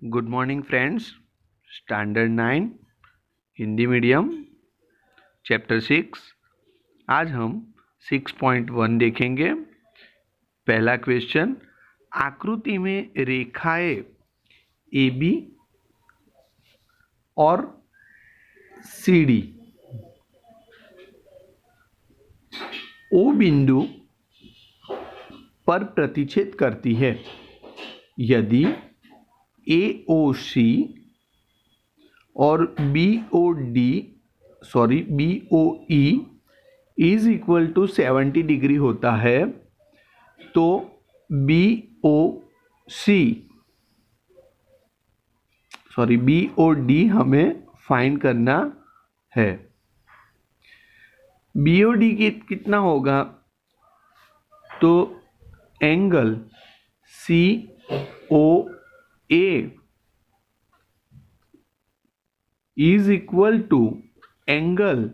Good morning friends. Standard 9 Hindi medium chapter 6। आज हम 6.1 देखेंगे। पहला क्वेश्चन, आकृति में रेखाएं ए बी और सी डी ओ बिंदु पर प्रतिच्छेद करती है। यदि ए ओ सी और B O E is equal to 70 degree होता है तो बी ओ डी हमें फाइंड करना है। बी ओ डी कितना होगा? तो angle C O A is equal to angle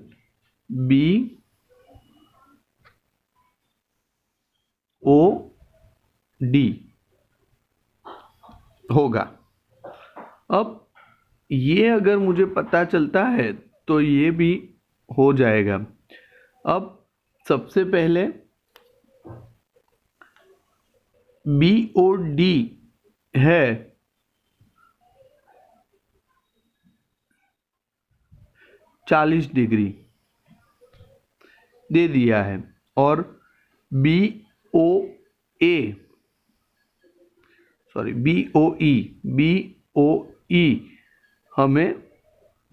B O D होगा। अब ये अगर मुझे पता चलता है तो ये भी हो जाएगा। अब सबसे पहले बी ओ डी है 40 डिग्री दे दिया है और बी ओ ई हमें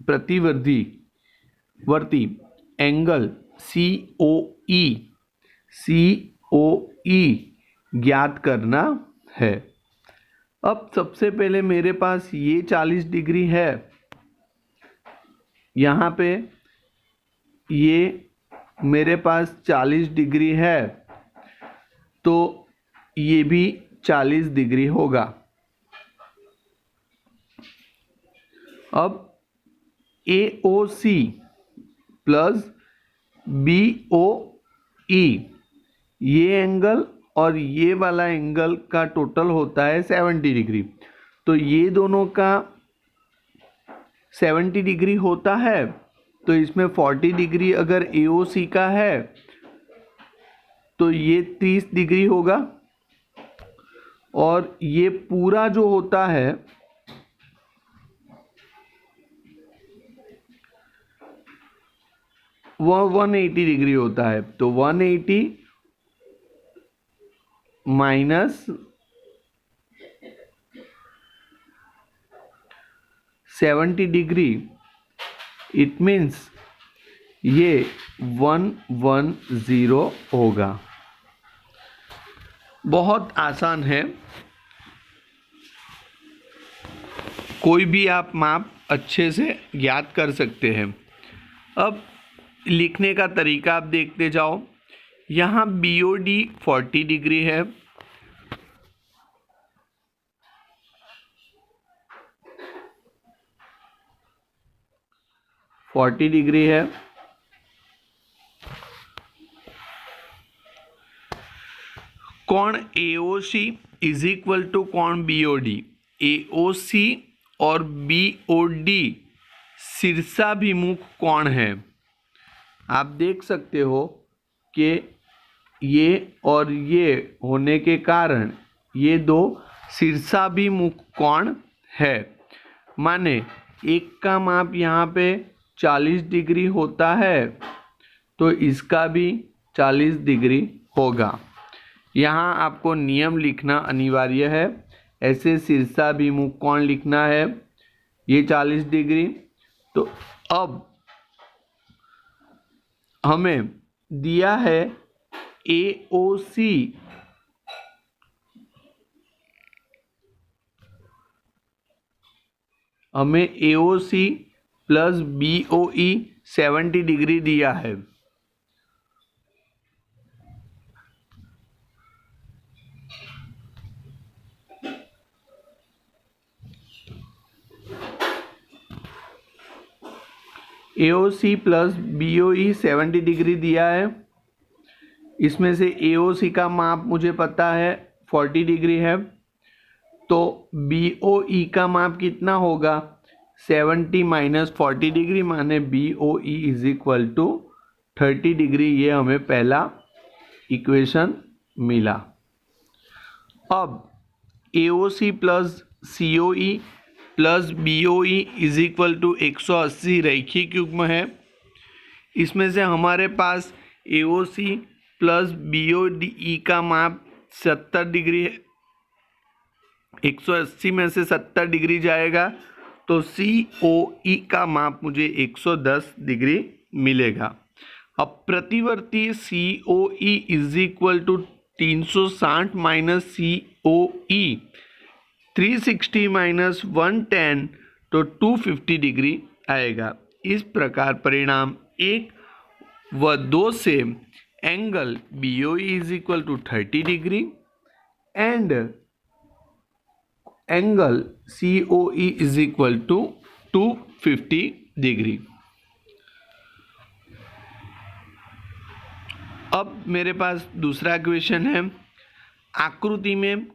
प्रतिवर्ती एंगल सी ओ ई ज्ञात करना है। अब सबसे पहले मेरे पास ये 40 डिग्री है, यहाँ पे ये मेरे पास 40 डिग्री है तो ये भी 40 डिग्री होगा। अब ए O C plus B O ई ये एंगल और ये वाला एंगल का टोटल होता है 70 डिग्री। तो ये दोनों का 70 डिग्री होता है तो इसमें 40 डिग्री अगर ए ओ सी का है तो ये 30 डिग्री होगा और ये पूरा जो होता है वह 180 डिग्री होता है। तो 180 माइनस 70 डिग्री, इट मीन्स ये 110 होगा। बहुत आसान है, कोई भी आप माप अच्छे से याद कर सकते हैं। अब लिखने का तरीका आप देखते जाओ। यहाँ बी ओ डी 40 डिग्री है, कोण ए O C is equal to कोण बी ओ डी। ए ओ सी और बी ओ डी शीर्षाभिमुख कोण है। आप देख सकते हो कि ये और ये होने के कारण ये दो शीर्षाभिमुख कोण है। माने एक का माप यहाँ पे 40 डिग्री होता है तो इसका भी 40 डिग्री होगा। यहाँ आपको नियम लिखना अनिवार्य है। ऐसे शीर्षाभिमुख कोण लिखना है, ये 40 डिग्री। तो अब हमें दिया है ए O C plus B O ई 70 डिग्री दिया है। ए O C plus B O ई 70 डिग्री दिया है। इसमें से ए ओ सी का माप मुझे पता है 40 डिग्री है तो BOE का माप कितना होगा 70 माइनस 40 डिग्री, माने BOE is equal to 30 degree. ये हमें पहला इक्वेशन मिला। अब AOC plus COE plus BOE is equal to 180 रैखिक युग्म है। इसमें से हमारे पास AOC प्लस BOE का माप 70 डिग्री है। 180 में से 70 डिग्री जाएगा तो COE का माप मुझे 110 डिग्री मिलेगा। अब प्रतिवर्ती COE is equal to 360 minus COE 360 minus 110 तो 250 डिग्री आएगा। इस प्रकार परिणाम 1 व 2 से angle BOE is equal to 30 degree and angle COE is equal to 250 degree. अब मेरे पास दूसरा क्वेश्चन है। आकृति में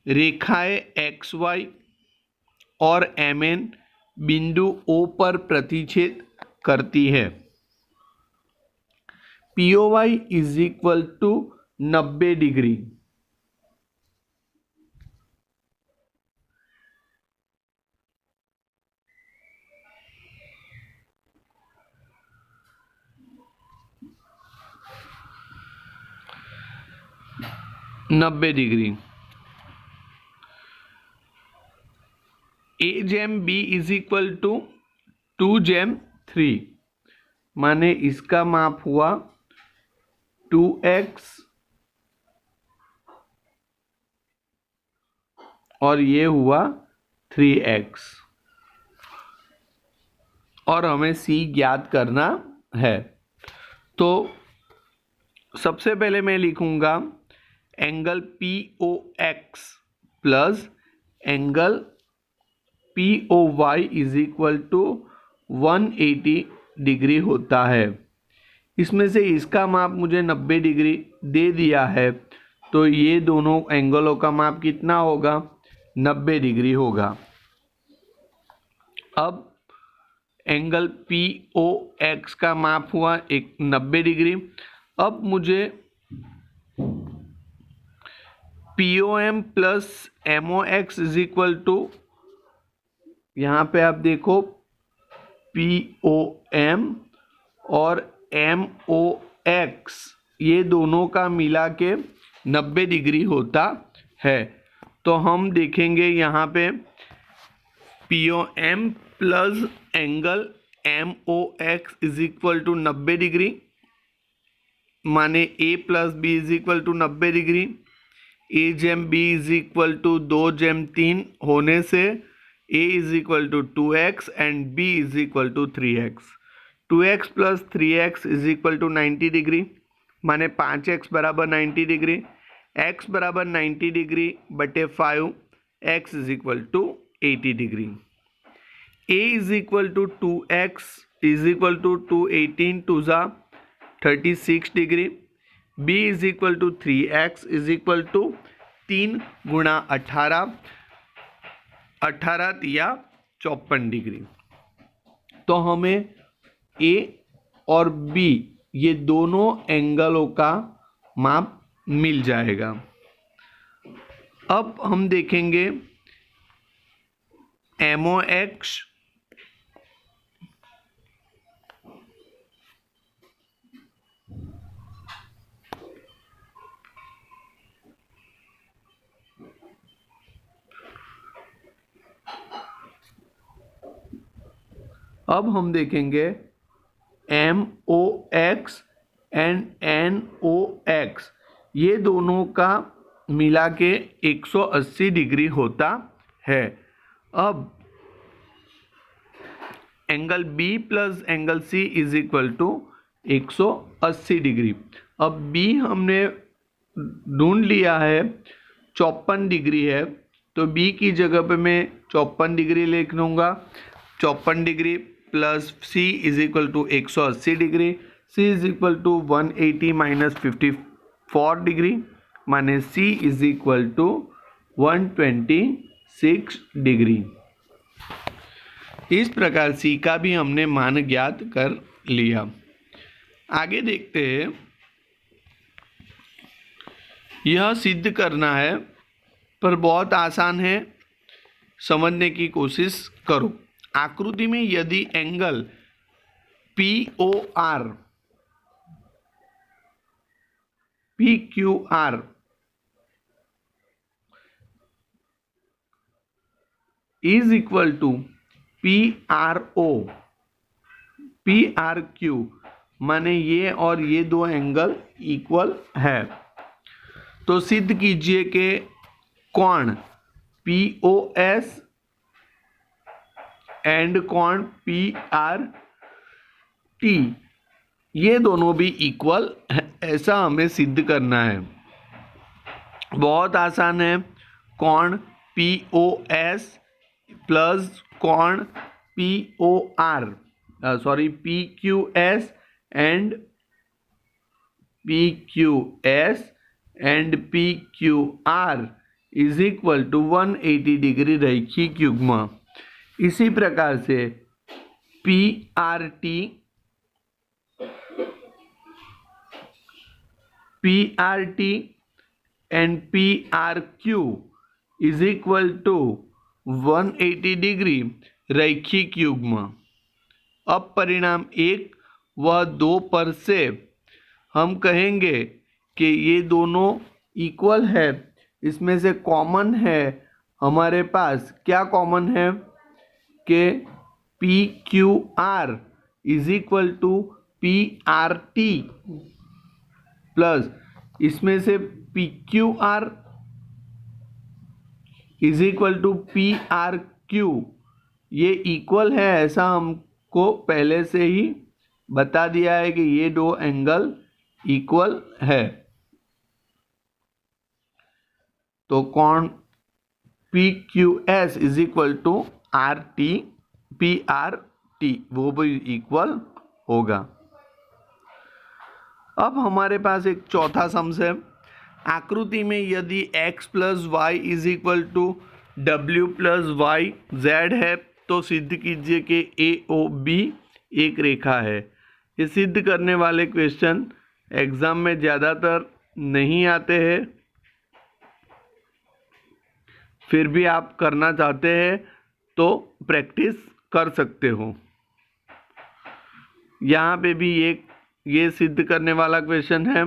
रेखाएं XY और MN बिंदु O पर प्रतिच्छेद करती है। POY is equal to 90 degree. A/B is equal to 2/3, माने इसका माप हुआ 2x और ये हुआ 3x और हमें C ज्ञात करना है। तो सबसे पहले मैं लिखूंगा angle POX plus angle POY is equal to 180 degree होता है। इसमें से इसका माप मुझे 90 डिग्री दे दिया है, तो ये दोनों एंगलों का माप कितना होगा 90 डिग्री होगा। अब एंगल POX का माप हुआ 90 डिग्री। अब मुझे POM plus MOX is equal to, यहाँ पे आप देखो POM और MOX ये दोनों का मिला के 90 डिग्री होता है। तो हम देखेंगे यहाँ पे POM plus angle MOX is equal to 90 degree, माने A plus B is equal to 90 degree. A/B is equal to 2/3 होने से A is equal to 2x and B is equal to 3x। 2x plus 3x is equal to 90 degree, माने 5x बराबर 90 degree. x बराबर 90 degree बटे 5, x is equal to 80 degree. A is equal to 2x is equal to 218 टू ज़ा 36 degree. B is equal to 3x is equal to 3 गुणा 18, 18 तिया 54 degree. तो हमें A और B ये दोनों एंगलों का माप मिल जाएगा। अब हम देखेंगे MOX अब हम देखेंगे MOX एंड NOX ये दोनों का मिला के 180 डिग्री होता है। अब angle B plus angle C is equal to 180 degree. अब B हमने ढूंढ लिया है 54 डिग्री है, तो B की जगह पे मैं 54 डिग्री लिख लूँगा। 54 degree plus C is equal to 180 degree. C is equal to 180 minus 54 degree, माने C is equal to 120 6 degree. इस प्रकार C का भी हमने मान ज्ञात कर लिया। आगे देखते हैं, यह सिद्ध करना है पर बहुत आसान है, समझने की कोशिश करो। आकृति में यदि angle POR PQR is equal to PRQ, माने ये और ये दो एंगल इक्वल है, तो सिद्ध कीजिए कि कोण POS एंड कोण PRT ये दोनों भी इक्वल है, ऐसा हमें सिद्ध करना है। बहुत आसान है। कोण POS प्लस कोण PQS and PQR is equal to 180 degree रैखिक युग्म। इसी प्रकार से PRT and PRQ is equal to 180 degree रैखिक युग्म। अब परिणाम 1 व 2 पर से हम कहेंगे कि ये दोनों इक्वल है। इसमें से कॉमन है हमारे पास, क्या कॉमन है कि PQR is equal to PRT plus इसमें से PQR is equal to PRQ ये इक्वल है, ऐसा हमको पहले से ही बता दिया है कि ये दो एंगल इक्वल है। तो कोण PQS is equal to PRT वो भी इक्वल होगा। अब हमारे पास एक चौथा सम्स है। आकृति में यदि x plus Y is equal to W plus Y Z है तो सिद्ध कीजिए कि AOB एक रेखा है। ये सिद्ध करने वाले क्वेश्चन एग्जाम में ज़्यादातर नहीं आते हैं, फिर भी आप करना चाहते हैं तो प्रैक्टिस कर सकते हो। यहाँ पे भी एक ये सिद्ध करने वाला क्वेश्चन है।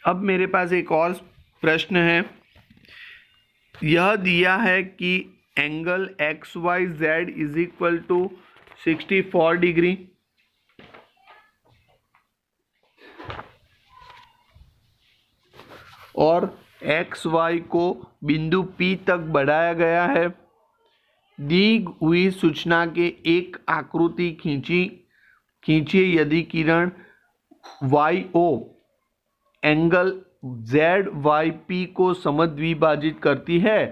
अब मेरे पास एक और प्रश्न है। यह दिया है कि angle XYZ is equal to 64 degree और XY को बिंदु P तक बढ़ाया गया है। दी हुई सूचना के एक आकृति खींचिए यदि किरण YO एंगल ZYP को समद्विभाजित करती है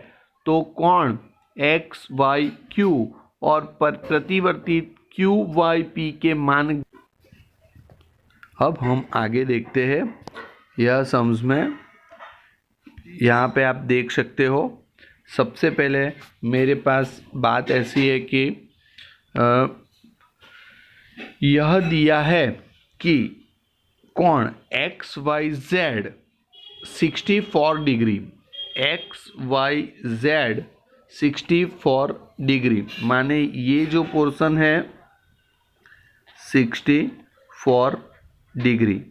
तो कोण XYQ और प्रतिवर्ती QYP के मान। अब हम आगे देखते हैं यह सम्स में। यहाँ पे आप देख सकते हो, सबसे पहले मेरे पास बात ऐसी है कि यह दिया है कि कोण XYZ 64 डिग्री, XYZ 64 डिग्री माने ये जो पोर्शन है 64 डिग्री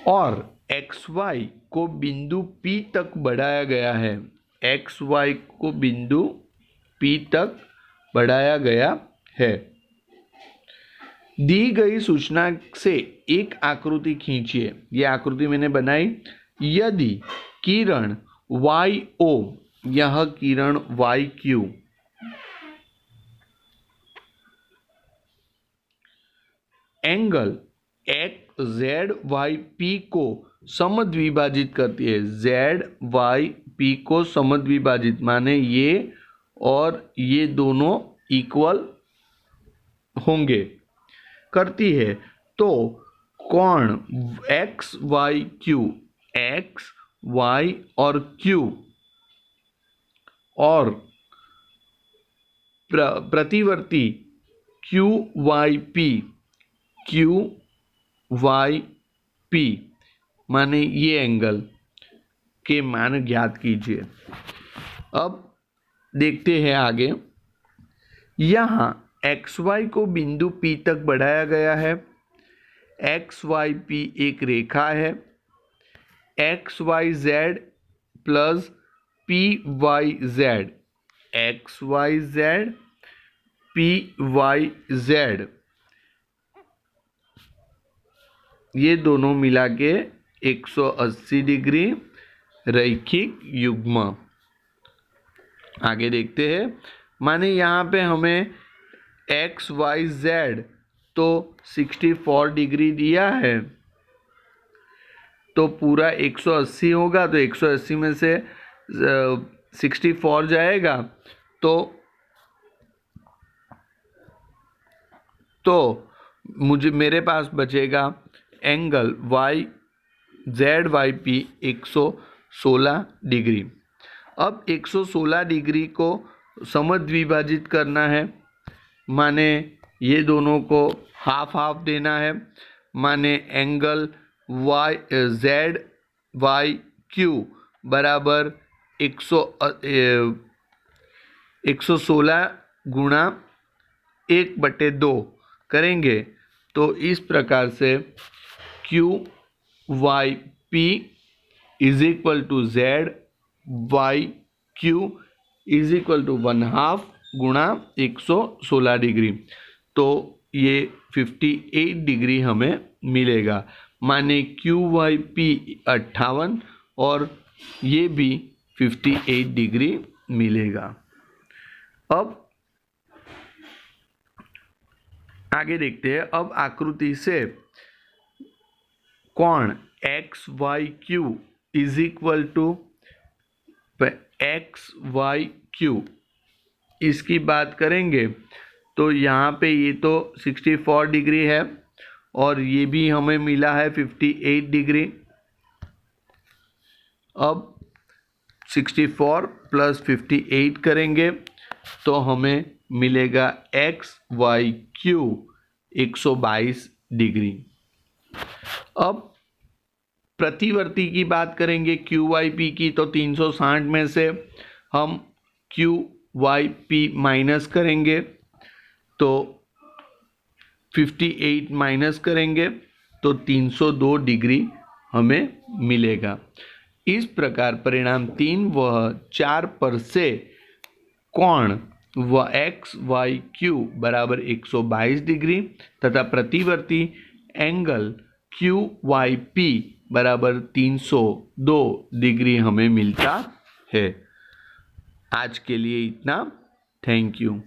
और XY को बिंदु P तक बढ़ाया गया है। XY को बिंदु P तक बढ़ाया गया है। दी गई सूचना से एक आकृति खींचिए। ये आकृति मैंने बनाई। यदि किरण YO, यह किरण YQ एंगल XZYP को समद्विभाजित करती है। जेड वाई पी को समद्विभाजित माने ये और ये दोनों इक्वल होंगे करती है। तो कोण X Y Q, X Y और क्यू और प्रतिवर्ती Q Y P, Q Y P माने ये एंगल के मान ज्ञात कीजिए। अब देखते हैं आगे। यहाँ एक्स वाई को बिंदु P तक बढ़ाया गया है। एक्स वाई पी एक रेखा है। X Y Z plus P Y Z, X Y Z P Y Z, ये दोनों मिला के 180 डिग्री रैखिक युग्म। आगे देखते हैं। माने यहाँ पे हमें एक्स वाई जेड तो 64 डिग्री दिया है, तो पूरा 180 होगा, तो 180 में से 64 जाएगा, तो मेरे पास बचेगा angle Y Z Y P 116 degree. अब 116 डिग्री को समद्विभाजित करना है, माने ये दोनों को हाफ हाफ देना है। माने angle Y Z Y Q बराबर 116 गुणा 1/2 करेंगे, तो इस प्रकार से Q Y P is equal to Z Y Q is equal to 1/2 गुणा 116 डिग्री, तो ये 58 डिग्री हमें मिलेगा। माने क्यू वाई पी 58 और ये भी 58 डिग्री मिलेगा। अब आगे देखते हैं। अब आकृति से कोण X Y Q is equal to X Y Q, इसकी बात करेंगे तो यहाँ पे ये तो 64 डिग्री है और ये भी हमें मिला है 58 डिग्री। अब 64 प्लस 58 करेंगे तो हमें मिलेगा एक्स वाई क्यू 122 डिग्री। अब प्रतिवर्ती की बात करेंगे क्यू वाई पी की, तो 360 में से हम क्यू वाई पी माइनस करेंगे तो 58 माइनस करेंगे तो 302 डिग्री हमें मिलेगा। इस प्रकार परिणाम 3 व 4 पर से कोण व एक्स वाई क्यू बराबर 122 डिग्री तथा प्रतिवर्ती एंगल क्यू वाई पी बराबर 302 डिग्री हमें मिलता है। आज के लिए इतना। Thank you.